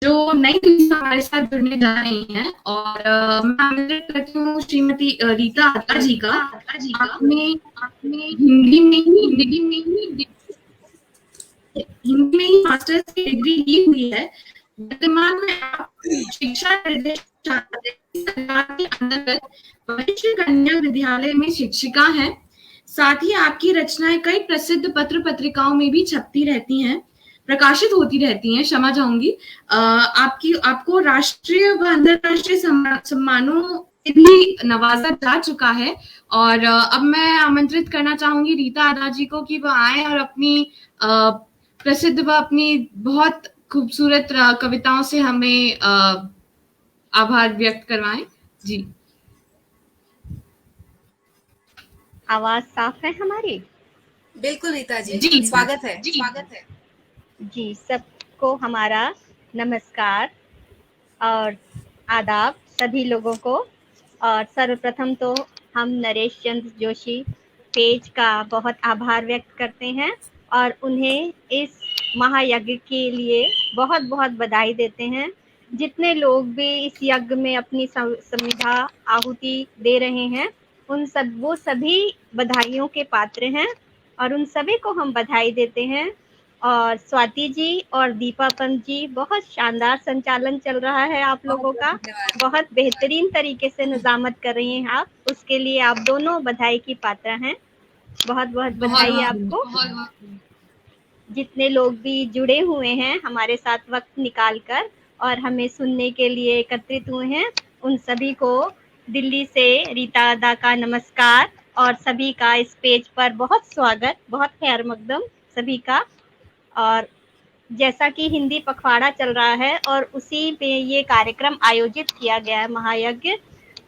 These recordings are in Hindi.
जो नई पीढ़ी हमारे साथ जुड़ने जा रही हैं और मैं आमंत्रित करती हूँ श्रीमती रीता आत्ता जी का। आपने हिंदी में ही मास्टर्स की डिग्री ली हुई है। वर्तमान में आप शिक्षा निर्देशालय सरकार के अंतर्गत वरिष्ठ कन्या विद्यालय में शिक्षिका हैं। साथ ही आपकी रचनाएं कई प्रसिद्ध पत्र पत्रिकाओं में भी छपती रहती हैं, प्रकाशित होती रहती हैं, क्षमा चाहूंगी। आपको राष्ट्रीय व अंतरराष्ट्रीय सम्मानों से भी नवाजा जा चुका है। और अब मैं आमंत्रित करना चाहूंगी रीता आदा जी को कि वह आए और अपनी प्रसिद्ध व अपनी बहुत खूबसूरत कविताओं से हमें आभार व्यक्त करवाएं। जी, आवाज साफ है हमारी? बिल्कुल रीता जी, जी स्वागत है। जी, सबको हमारा नमस्कार और आदाब सभी लोगों को। और सर्वप्रथम तो हम नरेश चंद्र जोशी पेज का बहुत आभार व्यक्त करते हैं और उन्हें इस महायज्ञ के लिए बहुत बहुत बधाई देते हैं। जितने लोग भी इस यज्ञ में अपनी संविधा आहुति दे रहे हैं, वो सभी बधाइयों के पात्र हैं और उन सभी को हम बधाई देते हैं। और स्वाति जी और दीपा पंत जी, बहुत शानदार संचालन चल रहा है आप लोगों का, बहुत बेहतरीन तरीके से निजामत कर रही हैं आप, उसके लिए आप दोनों बधाई की पात्र हैं। बहुत बहुत बधाई आपको। जितने लोग भी जुड़े हुए हैं हमारे साथ वक्त निकालकर और हमें सुनने के लिए एकत्रित हुए हैं, उन सभी को दिल्ली से रीता आदा का नमस्कार और सभी का इस पेज पर बहुत स्वागत, बहुत खैर मकदम सभी का। और जैसा कि हिंदी पखवाड़ा चल रहा है और उसी पे ये कार्यक्रम आयोजित किया गया है महायज्ञ,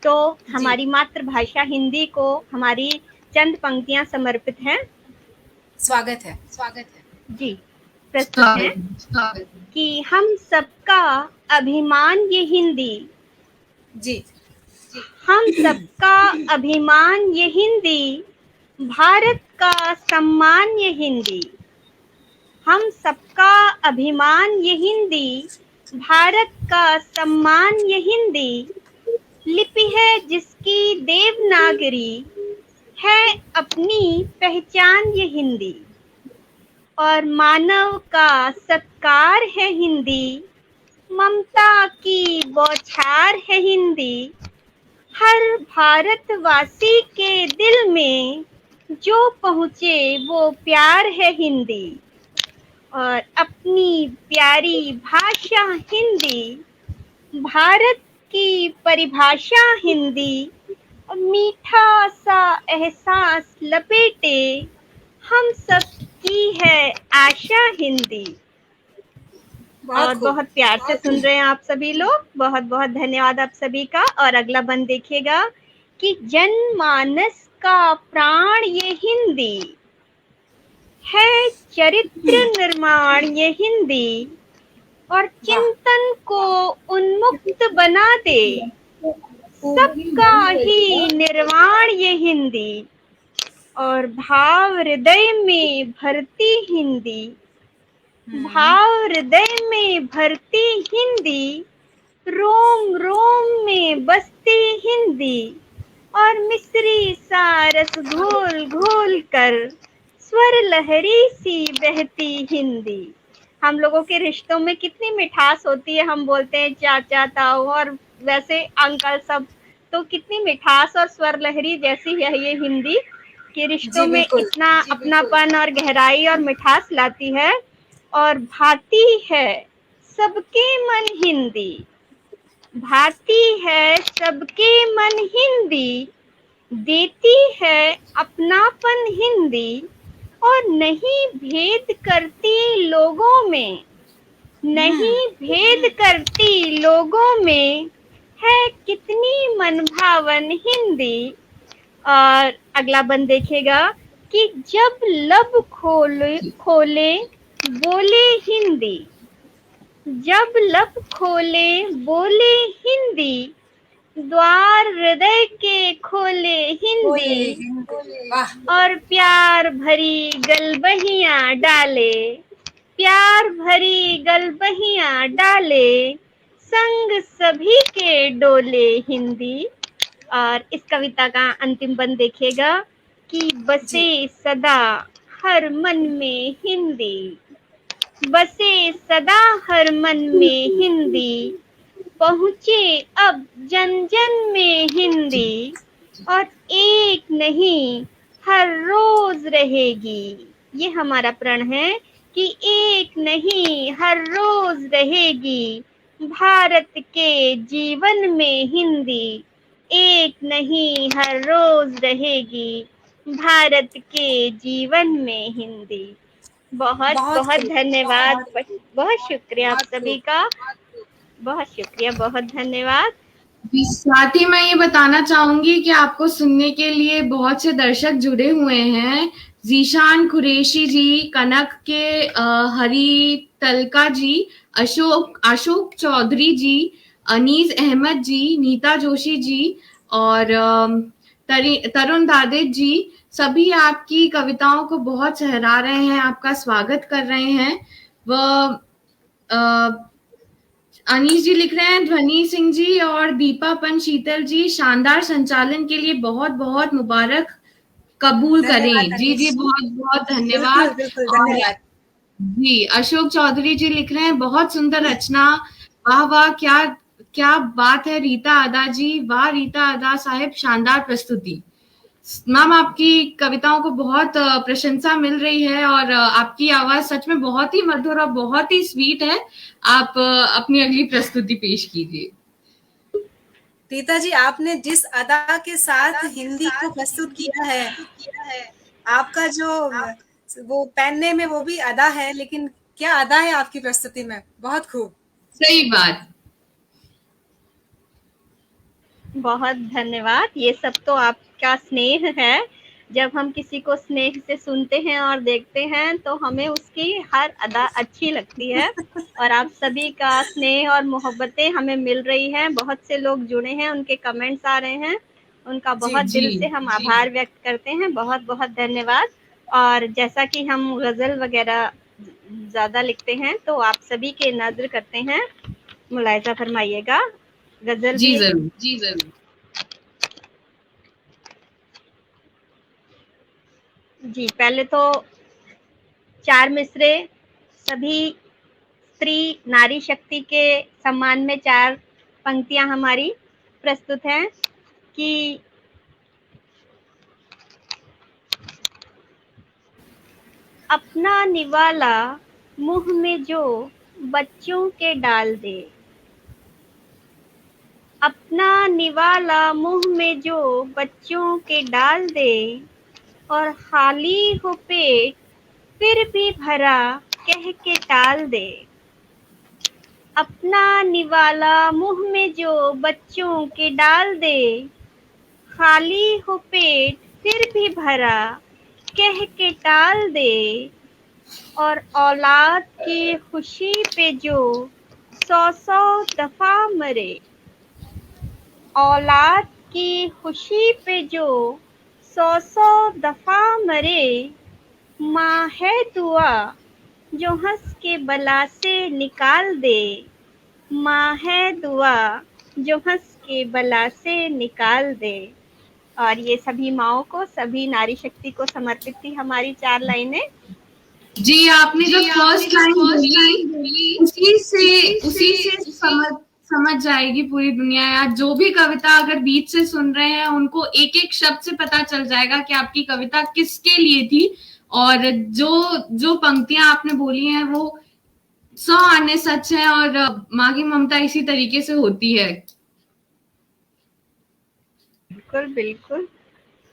तो हमारी मातृभाषा हिंदी को हमारी चंद पंक्तियां समर्पित हैं। स्वागत है जी, प्रस्तुत है कि हम सबका अभिमान ये हिंदी। जी, हम सबका अभिमान ये हिंदी, भारत का सम्मान ये हिंदी। हम सबका अभिमान ये हिंदी, भारत का सम्मान ये हिंदी। लिपि है जिसकी देवनागरी, है अपनी पहचान ये हिंदी। और मानव का सत्कार है हिंदी, ममता की बौछार है हिंदी। हर भारतवासी के दिल में जो पहुँचे वो प्यार है हिंदी। और अपनी प्यारी भाषा हिंदी, भारत की परिभाषा हिंदी। मीठा सा एहसास लपेटे, हम सब की है आशा हिंदी। और बहुत प्यार से सुन रहे हैं आप सभी लोग, बहुत बहुत धन्यवाद आप सभी का। और अगला बंद देखिएगा कि जनमानस का प्राण ये हिंदी, है चरित्र निर्माण ये हिंदी। और चिंतन को उन्मुक्त बना दे, सबका ही निर्वाण ये हिंदी। और भाव हृदय में भरती हिंदी, भाव हृदय में भरती हिंदी। रोम रोम में बसती हिंदी, और मिश्री सा रस घोल घोल कर स्वर लहरी सी बहती हिंदी। हम लोगों के रिश्तों में कितनी मिठास होती है, हम बोलते हैं चाचा ताऊ और वैसे अंकल सब, तो कितनी मिठास और स्वर लहरी जैसी है ये हिंदी के रिश्तों में, इतना अपनापन और गहराई और मिठास लाती है। और भाती है सबके मन हिंदी, भाती है सबके मन हिंदी। देती है अपनापन हिंदी, और नहीं भेद करती लोगों में, नहीं भेद करती लोगों में। है कितनी मनभावन हिंदी। और अगला बंद देखेगा कि जब लब खोले बोले हिंदी, जब लब खोले बोले हिंदी। द्वार हृदय के खोले हिंदी, और प्यार भरी गलबहियां डाले। प्यार भरी गलबहियां डाले, संग सभी के डोले हिंदी। और इस कविता का अंतिम बंद देखिएगा कि बसे सदा हर मन में हिंदी, बसे सदा हर मन में हिंदी, पहुंचे अब जन जन में हिंदी, और एक नहीं हर रोज रहेगी। ये हमारा प्रण है कि एक नहीं हर रोज रहेगी, भारत के जीवन में हिंदी, एक नहीं हर रोज रहेगी, भारत के जीवन में हिंदी। बहुत बहुत धन्यवाद, बहुत शुक्रिया आप सभी का, बहुत शुक्रिया, बहुत धन्यवाद। साथ ही मैं ये बताना चाहूंगी कि आपको सुनने के लिए बहुत से दर्शक जुड़े हुए हैं। जीशान कुरैशी जी, कनक के हरी तलका जी, अशोक चौधरी जी, अनीस अहमद जी, नीता जोशी जी और तरुण दादित जी, सभी आपकी कविताओं को बहुत सहरा रहे हैं, आपका स्वागत कर रहे हैं। वह अनीश जी लिख रहे हैं, ध्वनि सिंह जी और दीपापन शीतल जी, शानदार संचालन के लिए बहुत बहुत मुबारक कबूल करें। जी जी, बहुत बहुत धन्यवाद। धन्यवाद जी, अशोक चौधरी जी लिख रहे हैं, बहुत सुंदर रचना, वाह वाह, क्या क्या बात है रीता अदा जी, वाह रीता अदा साहिब, शानदार प्रस्तुति। मैम, आपकी कविताओं को बहुत प्रशंसा मिल रही है और आपकी आवाज सच में बहुत ही मधुर और बहुत ही स्वीट है। आप अपनी अगली प्रस्तुति पेश कीजिए। रीता जी, आपने जिस अदा के साथ हिंदी को प्रस्तुत किया है, आपका जो वो पहनने में वो भी अदा है, लेकिन क्या अदा है आपकी प्रस्तुति में, बहुत खूब। सही बात। बहुत धन्यवाद। ये सब तो आपका स्नेह है। जब हम किसी को स्नेह से सुनते हैं और देखते हैं तो हमें उसकी हर अदा अच्छी लगती है। और आप सभी का स्नेह और मोहब्बतें हमें मिल रही हैं। बहुत से लोग जुड़े हैं, उनके कमेंट्स आ रहे हैं, उनका बहुत दिल से हम आभार व्यक्त करते हैं। बहुत बहुत धन्यवाद। और जैसा कि हम गजल वगैरह ज्यादा लिखते हैं तो आप सभी के नजर करते हैं, मुलायजा फरमाइएगा। गजल जी भी जरूर, जी जरूर। जी, पहले तो 4 मिसरे सभी स्त्री नारी शक्ति के सम्मान में 4 पंक्तियां हमारी प्रस्तुत हैं कि अपना निवाला मुंह में जो बच्चों के डाल दे, अपना निवाला मुंह में जो बच्चों के डाल दे, और खाली हो पेट फिर भी भरा कह के टाल दे। अपना निवाला मुंह में जो बच्चों के डाल दे, खाली हो पेट फिर भी भरा कह के टाल दे, और औलाद की खुशी पे जो 100 दफा मरे, औलाद की खुशी पे जो 100 दफा मरे, माँ है दुआ जो हंस के बला से निकाल दे, माँ है दुआ जो हंस के बला से निकाल दे। और ये सभी माओं को, सभी नारी शक्ति को समर्पित थी हमारी 4 लाइनें। जी, आपने जो फर्स्ट लाइन बोली उसी से समझ जाएगी पूरी दुनिया, या जो भी कविता अगर बीच से सुन रहे हैं उनको एक एक शब्द से पता चल जाएगा कि आपकी कविता किसके लिए थी। और जो पंक्तियां आपने बोली हैं वो 100 आने सच है, और माँ की ममता इसी तरीके से होती है। बिल्कुल बिल्कुल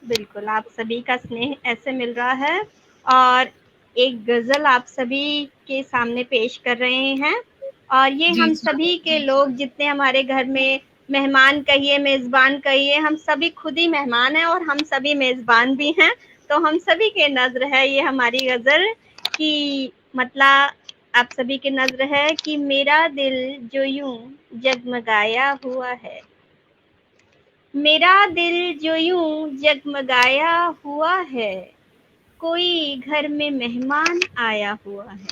बिल्कुल, आप सभी का स्नेह ऐसे मिल रहा है। और एक गजल आप सभी के सामने पेश कर रहे हैं। और ये हम सभी के लोग, जितने हमारे घर में मेहमान कहिए, मेजबान कहिए, हम सभी खुद ही मेहमान हैं और हम सभी मेजबान भी हैं। तो हम सभी के नजर है ये हमारी गजल की, मतलब आप सभी के नजर है कि मेरा दिल जो यूं जगमगाया हुआ है, मेरा दिल जो यूं जगमगाया हुआ है, कोई घर में मेहमान आया हुआ है।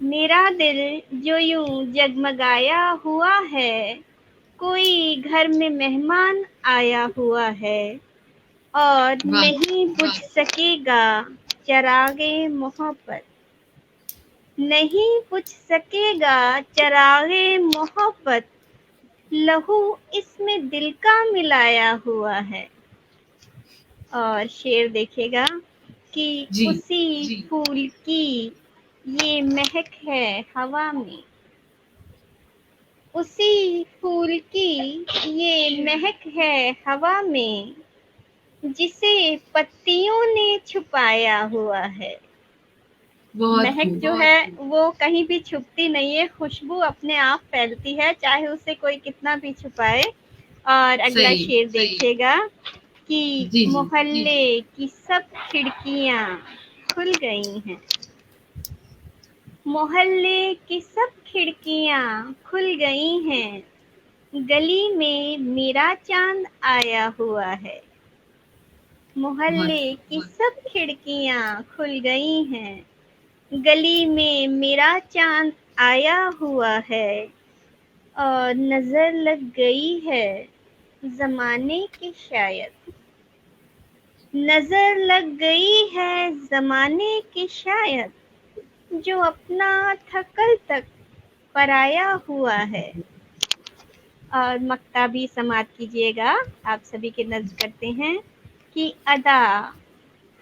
मेरा दिल जो यूं जगमगाया हुआ है, कोई घर में मेहमान आया हुआ है और वाह नहीं बुझ सकेगा चिरागे मोहब्बत, नहीं बुझ सकेगा चिरागे मोहब्बत, लहू इसमें दिल का मिलाया हुआ है। और शेर देखिएगा कि जी उसी फूल की ये महक है हवा में, उसी फूल की ये महक है हवा में, जिसे पत्तियों ने छुपाया हुआ है। बहुत महक खूब जो है वो कहीं भी छुपती नहीं है, खुशबू अपने आप फैलती है, चाहे उसे कोई कितना भी छुपाए। और अगला सही शेर देखिएगा कि जी जी मोहल्ले की सब खिड़कियां खुल गई हैं, मोहल्ले की सब खिड़कियां खुल गई हैं, गली में मेरा चांद आया हुआ है, मोहल्ले की सब खिड़कियां खुल गई हैं, गली में मेरा चांद आया हुआ है और नजर लग गई है जमाने की शायद, नजर लग गई है जमाने की शायद, जो अपना था कल तक पराया हुआ है। और मक्ता भी समाप्त कीजिएगा, आप सभी के नज़्म करते हैं कि अदा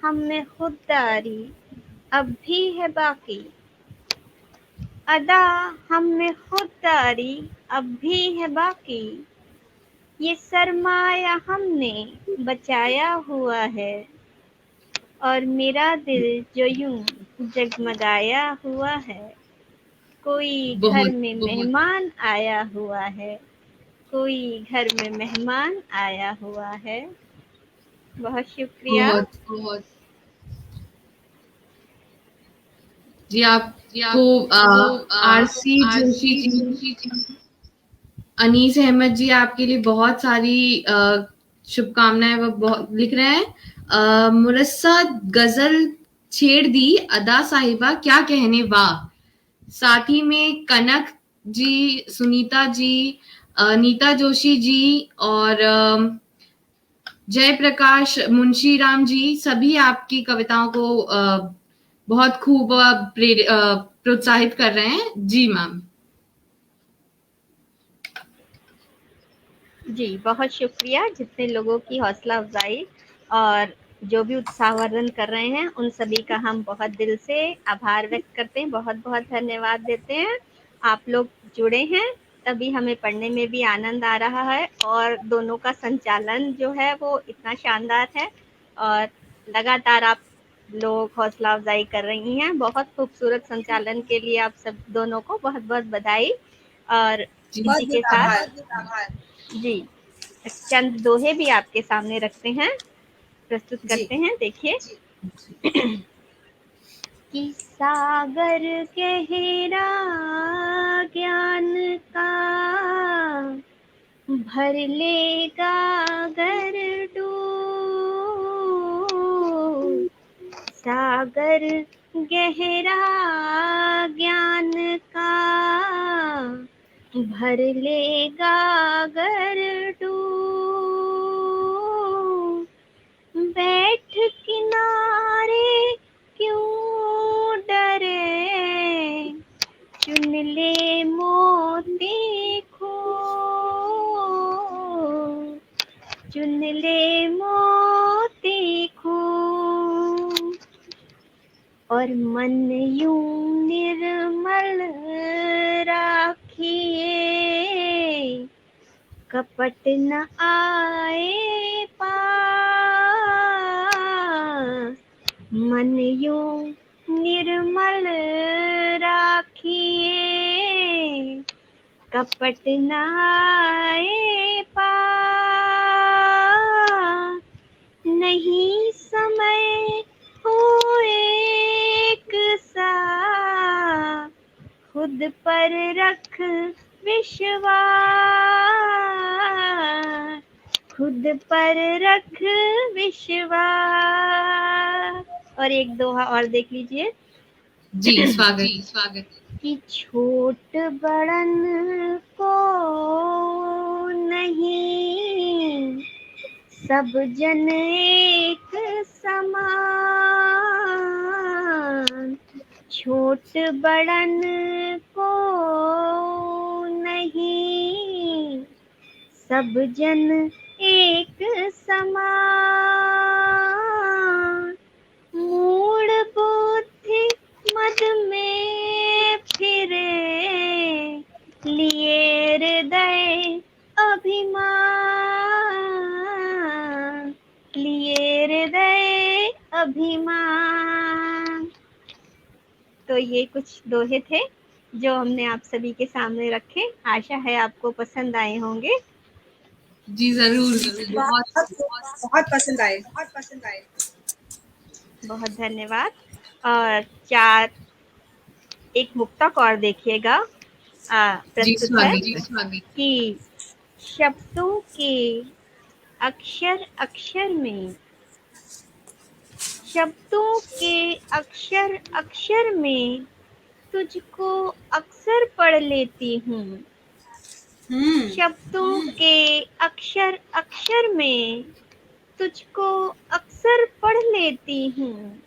हम में खुददारी अब भी है बाकी, अदा हम में खुददारी अब भी है बाकी, ये सरमाया हमने बचाया हुआ है और मेरा दिल जो यूं जगमगाया हुआ है, कोई घर बहुत में मेहमान आया हुआ है, कोई घर में मेहमान आया हुआ है। बहुत शुक्रिया। बहुत बहुत जी आपको आरसी जोशी जी, अनीस अहमद जी आपके लिए बहुत सारी शुभकामनाएं वो बहुत लिख रहे हैं। मुरस्सा गजल छेड़ दी अदा साहिबा क्या कहने वाह, साथ ही में कनक जी, सुनीता जी, नीता जोशी जी और जयप्रकाश मुंशीराम जी, सभी आपकी कविताओं को बहुत खूब प्रोत्साहित कर रहे हैं। जी मैम। जी बहुत शुक्रिया, जितने लोगों की हौसला अफजाई और जो भी उत्साहवर्धन कर रहे हैं उन सभी का हम बहुत दिल से आभार व्यक्त करते हैं, बहुत बहुत धन्यवाद देते हैं। आप लोग जुड़े हैं तभी हमें पढ़ने में भी आनंद आ रहा है और दोनों का संचालन जो है वो इतना शानदार है और लगातार आप लोग हौसला अफजाई कर रही हैं। बहुत खूबसूरत संचालन के लिए आप सब दोनों को बहुत बहुत बधाई। और इसी के साथ जी चंद दोहे भी आपके सामने रखते हैं, प्रस्तुत करते हैं। देखिए कि सागर गहरा ज्ञान का भर लेगा गर डूब, सागर गहरा ज्ञान का भर लेगा गर डूब, बैठ किनारे क्यों डरे, चुन ले मोती खूब, चुन ले मोती खूब, और मन यूं निर्मल राखिए, कपट न आए पास, मन यूं निर्मल राखिए, कपट न आए पास, नहीं समय हो एक सा, खुद पर रख विश्वास, खुद पर रख विश्वास। और एक दोहा और देख लीजिए। जी स्वागत। कि छोट बड़न को नहीं, सब जन एक समान। छोट बड़न को नहीं, सब जन एक समान। मूढ़ बुद्धि मद में फिरे, लिए हृदय अभिमान, लिए हृदय अभिमान। तो ये कुछ दोहे थे जो हमने आप सभी के सामने रखे। आशा है आपको पसंद आए होंगे। जी जरूर, बहुत बहुत पसंद आए। बहुत धन्यवाद। और चार एक मुक्तक और देखिएगा जी प्रस्तुत है स्वागत। कि शब्दों के अक्षर अक्षर में, शब्दों के अक्षर अक्षर में तुझको अक्सर पढ़ लेती हूँ। शब्दों के अक्षर अक्षर में तुझको अक्सर पढ़ लेती हूँ,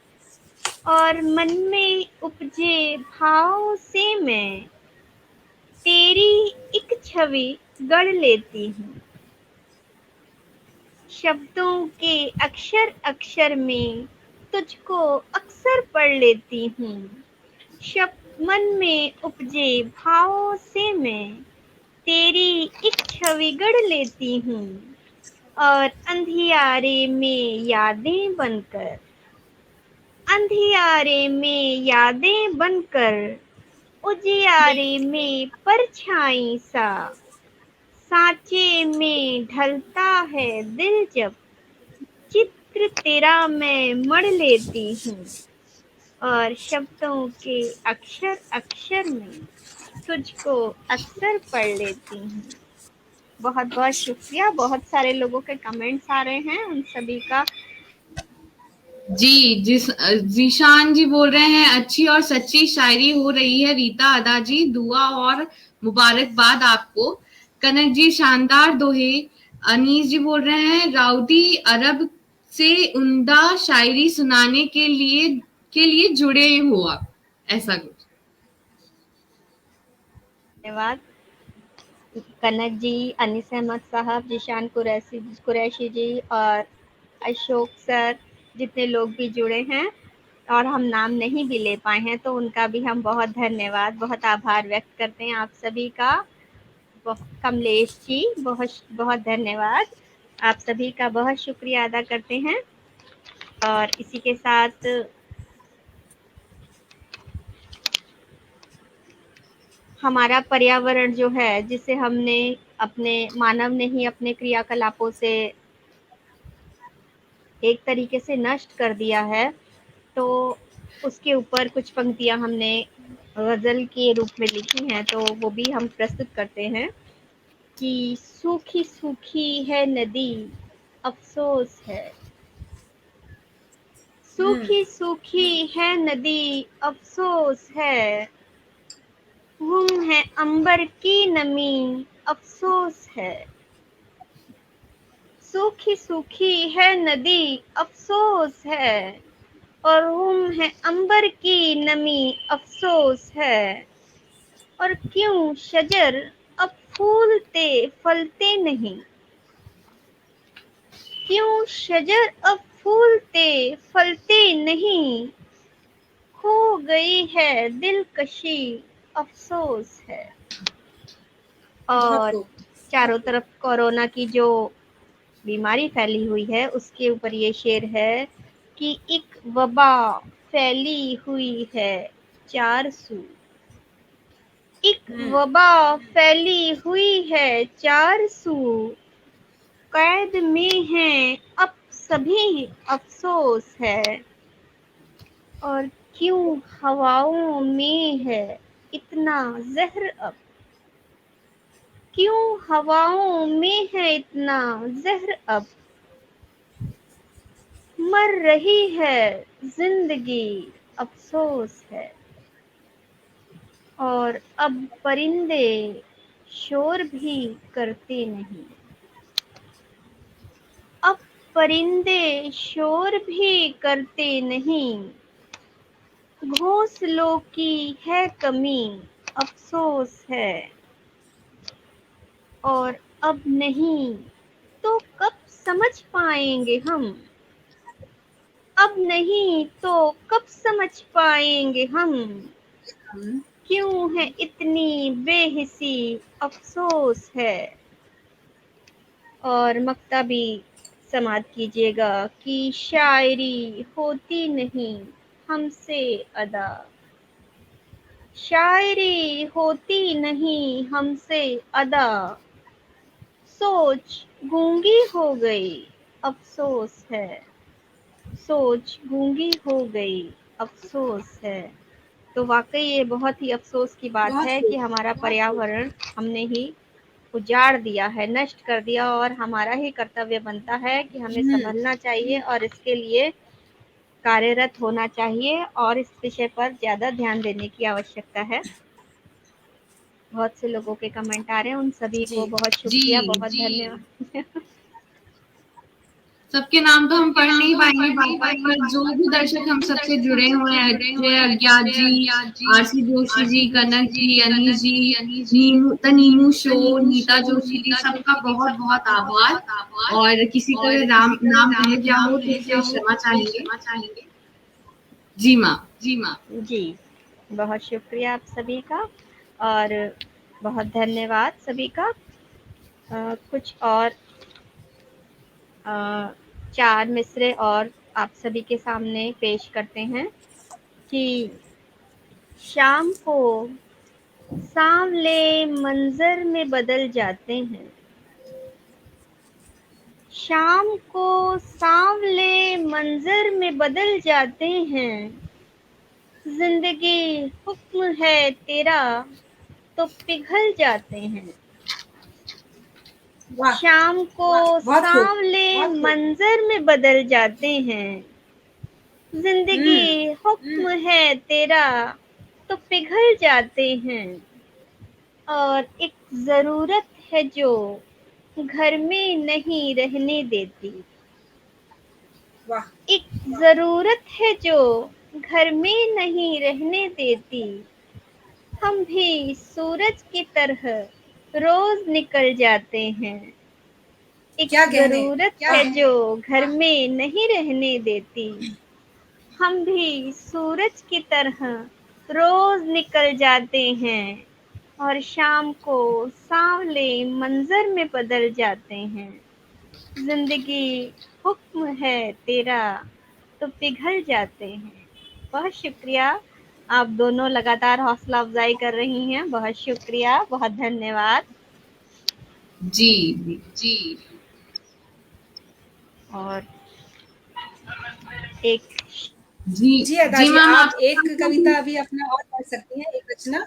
और मन में उपजे भाव से मैं तेरी एक छवि गढ़ लेती हूँ। शब्दों के अक्षर अक्षर में तुझको अक्सर पढ़ लेती हूँ, मन में उपजे भाव से मैं तेरी एक छवि गढ़ लेती हूँ, और अंधियारे में यादें बनकर, अंधियारे में यादें बनकर, उजियारे में परछाई सा, सांचे में ढलता है दिल जब चित्र तेरा मैं मढ़ लेती हूँ, और शब्दों के अक्षर अक्षर में तुझको अक्सर पढ़ लेती हूँ। बहुत बहुत शुक्रिया। बहुत सारे लोगों के कमेंट्स आ रहे हैं, उन सभी का। जी जीशान जी बोल रहे हैं अच्छी और सच्ची शायरी हो रही है रीता अदा जी, दुआ और मुबारकबाद आपको। कनक जी शानदार दोहे। अनीस जी बोल रहे हैं राउदी अरब से उम्दा शायरी सुनाने के लिए जुड़े हो आप, ऐसा कुछ। धन्यवाद कनक जी, अनीस अहमद साहब, जिशान कुरैशी जी और अशोक सर, जितने लोग भी जुड़े हैं और हम नाम नहीं भी ले पाए हैं तो उनका भी हम बहुत धन्यवाद, बहुत आभार व्यक्त करते हैं आप सभी का। कमलेश जी बहुत बहुत धन्यवाद, आप सभी का बहुत शुक्रिया अदा करते हैं। और इसी के साथ हमारा पर्यावरण जो है, जिसे हमने अपने मानव ने ही अपने क्रियाकलापों से एक तरीके से नष्ट कर दिया है, तो उसके ऊपर कुछ पंक्तियां हमने गजल के रूप में लिखी हैं, तो वो भी हम प्रस्तुत करते हैं कि सूखी सूखी है नदी अफसोस है, सूखी सूखी है नदी अफसोस है, गुम है अंबर की नमी अफसोस है, सूखी सूखी है नदी अफसोस है, और गुम है अंबर की नमी अफसोस है, और क्यों शजर अब फूलते फलते नहीं, क्यों शजर अब फूलते फलते नहीं, खो गई है दिलकशी अफसोस है। और चारों तरफ कोरोना की जो बीमारी फैली हुई है उसके ऊपर ये शेर है कि एक वबा फैली हुई है चार सू, एक वबा फैली हुई है चार सू, कैद में हैं अब सभी अफसोस है, और क्यों हवाओं में है इतना जहर अब, क्यों हवाओं में है इतना जहर अब, मर रही है जिंदगी अफसोस है। और अब परिंदे शोर भी करते नहीं। अब परिंदे शोर भी करते नहीं। घोंसलों की है कमी, अफसोस है। और अब नहीं तो कब समझ पाएंगे हम। अब नहीं तो कब समझ पाएंगे हम। क्यों है इतनी बेहिसी, अफसोस है। और मक्ता भी समाप्त कीजिएगा कि शायरी होती नहीं हमसे अदा। शायरी होती नहीं हमसे अदा। सोच गूंगी हो गई, अफसोस है। सोच गूंगी हो गई, अफसोस है। तो वाकई ये बहुत ही अफसोस की बात बहुत है खूब। कि हमारा पर्यावरण हमने ही उजाड़ दिया है, नष्ट कर दिया, और हमारा ही कर्तव्य बनता है कि हमें संभलना चाहिए और इसके लिए कार्यरत होना चाहिए और इस विषय पर ज़्यादा ध्यान देने की आवश्यकता है। बहुत से लोगों के कमेंट आ रहे हैं, उन सभी को जी बहुत शुक्रिया, बहुत धन्यवाद। सबके नाम तो हम पढ़ नहीं पाएंगे बार-बार, पर जो भी दर्शक हम सबसे जुड़े हुए हैं, अजय अज्ञात जी, आरसी जोशी जी, कनक जी, अनीश जी, नीमू तनीमू शो, नीता जोशी जी, सबका बहुत बहुत आभार। और किसी का अगर नाम रह गया हो तो उसे क्षमा चाहेंगे। जी माँ। जी, बहुत शुक्रिया आप सभी का और बहुत धन्यवाद सभी का। कुछ और 4 मिसरे और आप सभी के सामने पेश करते हैं कि शाम को सांवले मंजर में बदल जाते हैं। शाम को सांवले मंजर में बदल जाते हैं। जिंदगी हुक्म है तेरा तो पिघल जाते हैं। वाह, शाम को बहुत खूब। सांवले मंजर में बदल जाते हैं। जिंदगी हुक्म है तेरा तो पिघल जाते हैं। और एक जरूरत है जो घर में नहीं रहने देती। वाह, एक जरूरत है जो घर में नहीं रहने देती। हम भी सूरज की तरह रोज निकल जाते हैं। एक क्या कहने, जरूरत क्या है जो घर में नहीं रहने देती। हम भी सूरज की तरह रोज निकल जाते हैं और शाम को सांवले मंजर में बदल जाते हैं। जिंदगी हुक्म है तेरा तो पिघल जाते हैं। बहुत शुक्रिया, आप दोनों लगातार हौसला अफजाई कर रही हैं। बहुत शुक्रिया, बहुत धन्यवाद। जी। और एक जी अदा जी, मैम, आप एक कविता अभी अपना और पढ़ सकती हैं, एक रचना।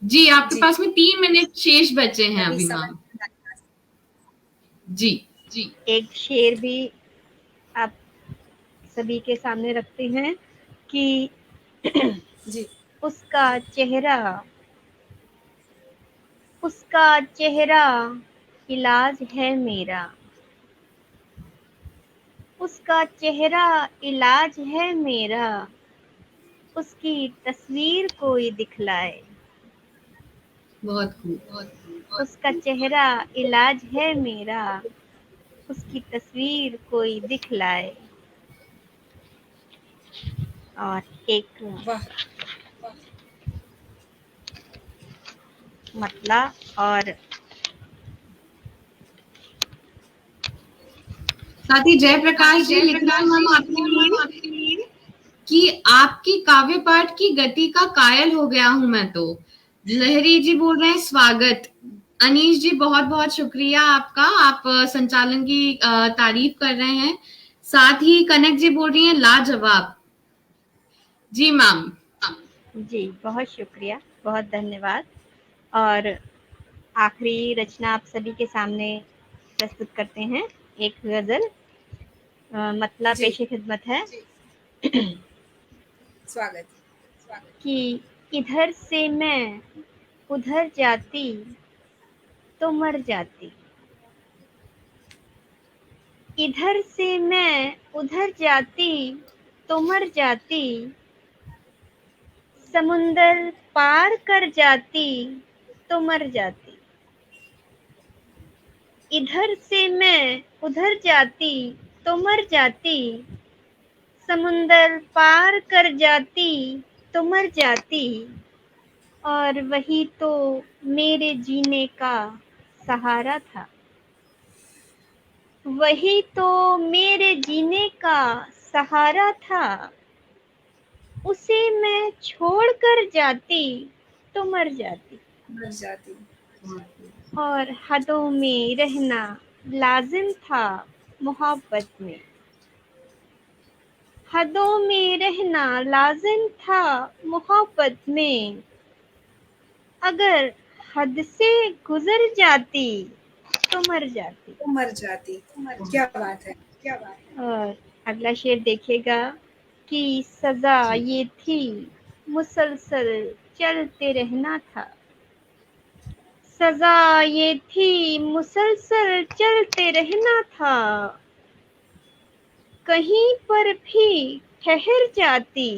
जी, आपके जी, पास में 3 मिनट शेष बचे हैं अभी अभी समय मैम। जी। एक शेर भी आप सभी के सामने रखते हैं कि जी, उसका चेहरा इलाज है मेरा। उसका चेहरा इलाज है मेरा। उसकी तस्वीर कोई दिखलाए। बहुत खूब। उसका चेहरा इलाज है मेरा। उसकी तस्वीर कोई दिखलाए। और एक वाह, मतला और साथ ही जयप्रकाश जी लिख रहे हैं मैम आपके लिए कि आपकी काव्य पाठ की गति का कायल हो गया हूं मैं तो। लहरी जी बोल रहे हैं स्वागत। अनीश जी बहुत बहुत शुक्रिया आपका, आप संचालन की तारीफ कर रहे हैं। साथ ही कनक जी बोल रही हैं लाजवाब। जी मैम। जी, बहुत शुक्रिया, बहुत धन्यवाद। और आखिरी रचना आप सभी के सामने प्रस्तुत करते हैं, एक गजल। मतलब जी, पेशे खिदमत है स्वागत। कि इधर से मैं उधर जाती तो मर जाती। इधर से मैं उधर जाती तो मर जाती। समुंदर पार कर जाती तो मर जाती। इधर से मैं उधर जाती तो मर जाती। समुंदर पार कर जाती तो मर जाती। और वही तो मेरे जीने का सहारा था। वही तो मेरे जीने का सहारा था। उसे मैं छोड़ कर जाती तो मर जाती। मर जाती। और हदों में रहना लाजिम था मोहब्बत में। हदों में रहना लाजिम था मोहब्बत में। अगर हद से गुजर जाती तो मर जाती। तो मर जाती। क्या बात है, क्या बात है। और अगला शेर देखिएगा कि सजा ये थी मुसलसल चलते रहना था। सजा ये थी मुसलसल चलते रहना था। कहीं पर भी ठहर जाती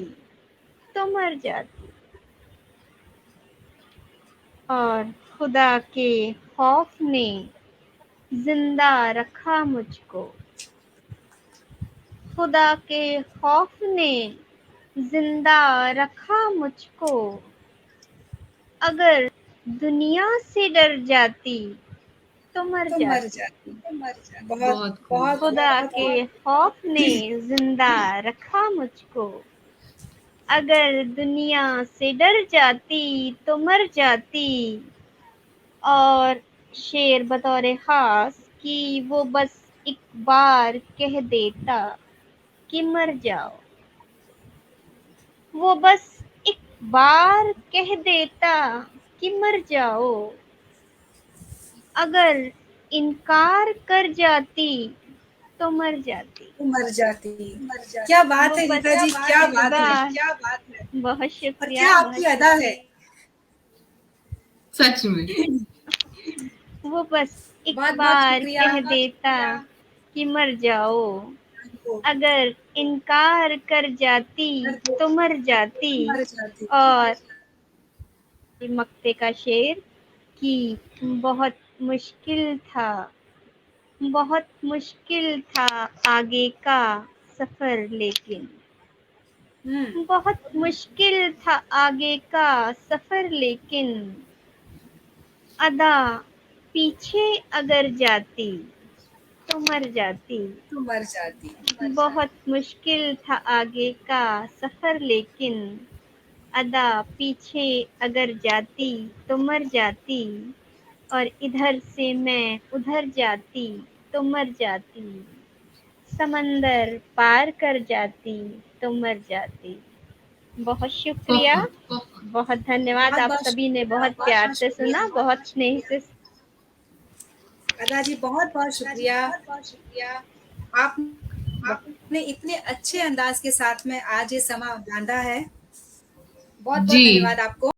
तो मर जाती। और खुदा के खौफ ने जिंदा रखा मुझको। खुदा के खौफ ने जिंदा रखा मुझको। अगर दुनिया से डर जाती तो मर तो मर जाती। जाती। बहुत बहुत खूब। बहुत खुदा बहुत के खौफ ने जिंदा रखा मुझको। अगर दुनिया से डर जाती तो मर जाती। और शेर बतौर खास कि वो बस एक बार कह देता कि मर जाओ। वो बस एक बार कह देता कि मर जाओ। अगर इनकार कर जाती तो मर जाती। तो मर जाती। क्या बात वो है बस गीता जी, क्या एक बात है, बार। क्या बात है। बहुत और शुक्रिया, क्या बहुत आपकी अदा है। सच में। वो बस एक बहुत बहुत बार शुक्रिया। कह देता कि मर जाओ। आपको। अगर इनकार कर जाती तो मर जाती। मर जाती। और मक्ते का शेर कि बहुत मुश्किल था, बहुत मुश्किल था आगे का सफर लेकिन। बहुत मुश्किल था आगे का सफर लेकिन। अदा पीछे अगर जाती तो मर जाती। तो मर जाती। बहुत मुश्किल था आगे का सफर लेकिन। अदा पीछे अगर जाती तो मर जाती। और इधर से मैं उधर जाती तो मर जाती। समंदर पार कर जाती तो मर जाती। बहुत शुक्रिया, बहुत बहुत धन्यवाद। बहुत आप बहुत सभी ने शुक्रिया, बहुत बहुत प्यार बहुत से शुक्रिया। सुना, बहुत स्नेह से। अदा जी बहुत बहुत शुक्रिया। आपने इतने अच्छे अंदाज के साथ में आज ये समा बांधा है। बहुत बहुत जी। धन्यवाद आपको।